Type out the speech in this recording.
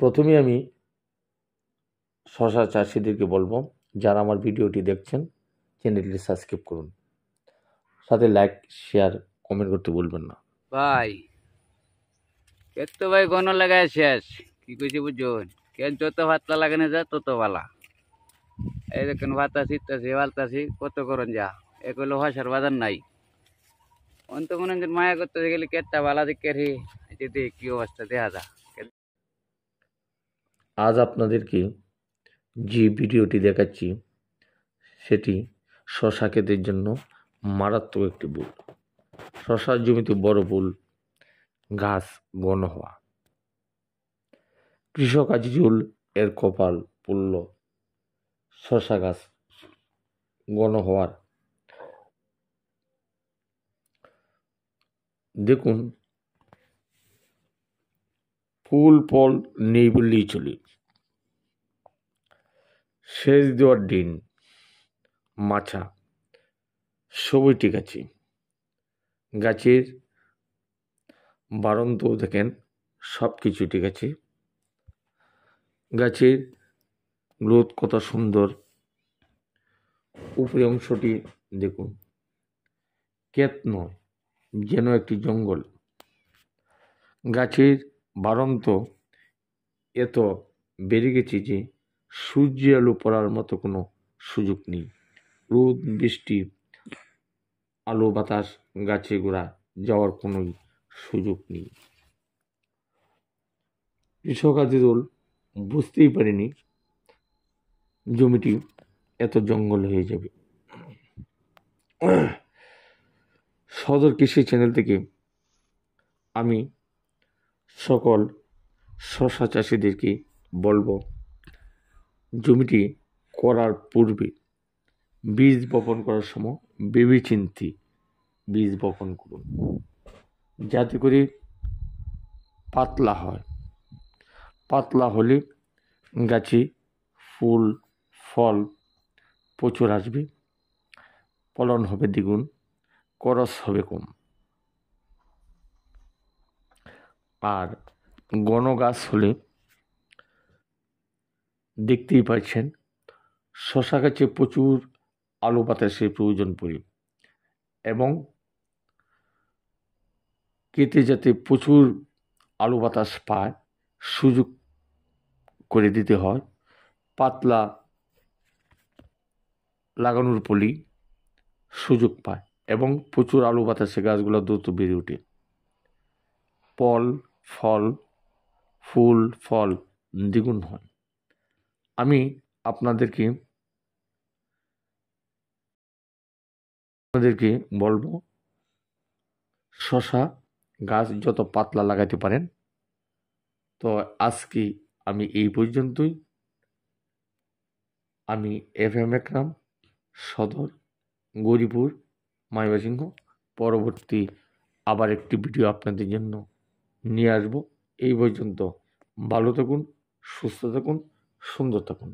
প্রথমে আমি শশা চাষিদেরকে বলবো, যারা আমার ভিডিওটি দেখছেন চ্যানেলটি সাবস্ক্রাইব করুন, সাথে লাইক শেয়ার কমেন্ট করতে ভুলবেন না। ভাই এত ভাই গণ লাগায় শেষ কি কইছি বুঝুন, কেন যত ভাতলা লাগানো যায় তত ভালা। এই দেখেন ভাতাছি বালতাছি কত করন যা এগুলো ভাষার বাজার নাই। অন্ত মনে মায়া করতে গেলে কেটটা ভালা দেখে যদি কি অবস্থা দেখা যা। আজ আপনাদেরকে যে ভিডিওটি দেখাচ্ছি সেটি শশা ক্ষেতের জন্য মারাত্মক একটি ভুল। শশার জমিতে বড় ভুল গাছ ঘন হওয়া। কৃষক আজিজুল এর কপাল পুড়ল শশা গাছ ঘন হওয়ার। দেখুন, ফুল ফল নেই বললেই চলে। সেচ দেওয়ার দিন মাছা সবই ঠিক আছে, গাছের বাড়ন্ত দেখেন সব কিছু ঠিক আছে, গাছের গ্রোথ কত সুন্দর। উপরে অংশটি দেখুন, ক্ষেত নয় যেন একটি জঙ্গল। গাছের বাড়ন্ত এত বেড়ে গেছে যে সূর্যের আলো পড়ার মতো কোনো সুযোগ নেই। রোদ বৃষ্টি আলো বাতাস গাছে গোড়া যাওয়ার কোনো সুযোগ নেই। কৃষক আজিজুল বুঝতেই পারেনি জমিটি এত জঙ্গল হয়ে যাবে। সদর কৃষি চ্যানেল থেকে আমি সকল শশা চাষিদেরকে বলবো, জমিটি করার পূর্বে বীজ বপন করার সময় ভেবেচিন্তে বীজ বপন করুন, যাতে করে পাতলা হয়। পাতলা হলে গাছে ফুল ফল প্রচুর আসবে, ফলন হবে দ্বিগুণ, খরচ হবে কম। আর ঘন গাছ হলে দেখতেই পাচ্ছেন শশা গাছে প্রচুর আলো বাতাসের প্রয়োজন পড়ে, এবং কেটে যাতে প্রচুর আলো বাতাস পায় সুযোগ করে দিতে হয়। পাতলা লাগানোর ফলেই সুযোগ পায় এবং প্রচুর আলো বাতাসে গাছগুলো দ্রুত বেড়ে ওঠে, ফুল ফল দ্বিগুণ হয়। আমি আপনাদেরকে বলবো, শশা গাছ যত পাতলা লাগাতে পারেন। তো আজকে আমি এই পর্যন্তই। আমি FM একরাম, সদর, গৌরীপুর, মাইবাসিংহ। পরবর্তী আবার একটি ভিডিও আপনাদের জন্য নিয়ে আসবো। এই পর্যন্ত ভালো থাকুন, সুস্থ থাকুন, সুন্দর থাকুন।